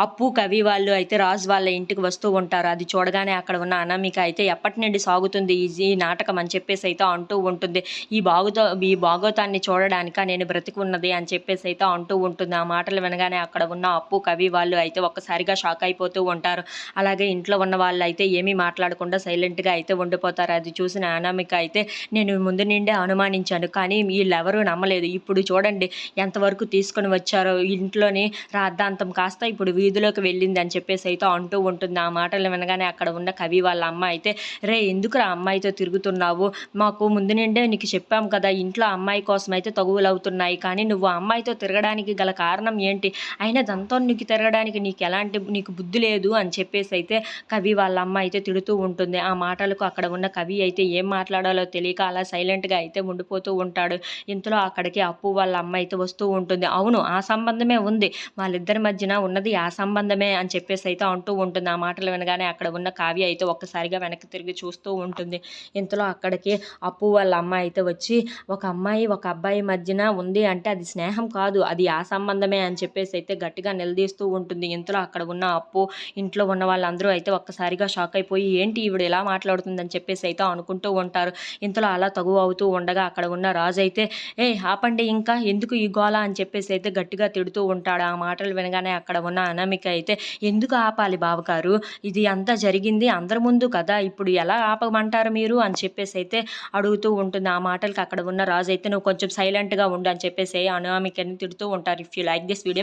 అప్పు, కవి వాళ్ళు అయితే రాజు వాళ్ళ ఇంటికి వస్తూ ఉంటారు. అది చూడగానే అక్కడ ఉన్న అనామిక అయితే ఎప్పటి నుండి సాగుతుంది ఈ నాటకం అని చెప్పేసి అయితే అంటూ ఉంటుంది. ఈ భాగవతాన్ని చూడడానిక నేను బ్రతికి ఉన్నది అని చెప్పేసి అయితే అంటూ ఉంటుంది. ఆ మాటలు వినగానే అక్కడ ఉన్న అప్పు, కవి వాళ్ళు అయితే ఒక్కసారిగా షాక్ అయిపోతూ ఉంటారు. అలాగే ఇంట్లో ఉన్న వాళ్ళు అయితే ఏమీ మాట్లాడకుండా సైలెంట్గా అయితే ఉండిపోతారు. అది చూసిన అనామిక అయితే నేను ముందు నుండే అనుమానించాను, కానీ వీళ్ళెవరూ నమ్మలేదు. ఇప్పుడు చూడండి ఎంతవరకు తీసుకొని వచ్చారో, ఇంట్లోని రాద్ధాంతం కాస్త ఇప్పుడు వీధిలోకి వెళ్ళింది అని చెప్పేసి అయితే అంటూ ఉంటుంది. ఆ మాటలు వినగానే అక్కడ ఉన్న కవి వాళ్ళ అమ్మ అయితే, రే ఎందుకు ఆ అమ్మాయితో తిరుగుతున్నావు, మాకు ముందు నుండే నీకు చెప్పాం కదా ఇంట్లో అమ్మాయి కోసం అయితే తగువులు అవుతున్నాయి, కానీ నువ్వు ఆ అమ్మాయితో తిరగడానికి గల కారణం ఏంటి, అయినా దాంతో నీకు తిరగడానికి నీకు బుద్ధి లేదు అని చెప్పేసి అయితే కవి వాళ్ళ అమ్మ అయితే తిడుతూ ఉంటుంది. ఆ మాటలకు అక్కడ ఉన్న కవి అయితే ఏం మాట్లాడాలో తెలియక అలా సైలెంట్గా అయితే ఉండిపోతూ ఉంటాడు. ఇంతలో అక్కడికి అప్పు వాళ్ళ అమ్మ అయితే వస్తూ ఉంటుంది. అవును, ఆ సంబంధమే ఉంది, వాళ్ళిద్దరి మధ్యన ఉన్నది ఆ సంబంధమే అని చెప్పేసి అయితే అంటూ ఉంటుంది. ఆ మాటలు వినగానే అక్కడ ఉన్న కావ్య అయితే ఒక్కసారిగా వెనక్కి తిరిగి చూస్తూ ఉంటుంది. ఇంతలో అక్కడికి అప్పు వాళ్ళ అమ్మ అయితే వచ్చి, ఒక అమ్మాయి ఒక అబ్బాయి మధ్యన ఉంది అంటే అది స్నేహం కాదు, అది ఆ సంబంధమే అని చెప్పేసి అయితే గట్టిగా నిలదీస్తూ ఉంటుంది. ఇంతలో అక్కడ ఉన్న అప్పు, ఇంట్లో ఉన్న వాళ్ళందరూ అయితే ఒక్కసారిగా షాక్ అయిపోయి ఏంటి ఈవిడ ఎలా మాట్లాడుతుందని చెప్పేసి అయితే అనుకుంటూ ఉంటారు. ఇంతలో అలా తగువ అవుతూ ఉండగా అక్కడ ఉన్న రాజు అయితే, ఆపండి ఇంకా ఎందుకు ఈ గోల అని చెప్పేసి అయితే గట్టిగా తిడుతూ ఉంటాడు. ఆ మాటలు వినగానే అక్కడ ఉన్న అనామిక అయితే, ఎందుకు ఆపాలి బావగారు, ఇది అంతా జరిగింది అందరి ముందు కదా, ఇప్పుడు ఎలా ఆపమంటారు మీరు అని చెప్పేసి అయితే అడుగుతూ ఉంటుంది. ఆ మాటలకి అక్కడ ఉన్న రాజు అయితే, నువ్వు కొంచెం సైలెంట్గా ఉండు అని చెప్పేసి అనామికని తిడుతూ ఉంటారు. If you like this video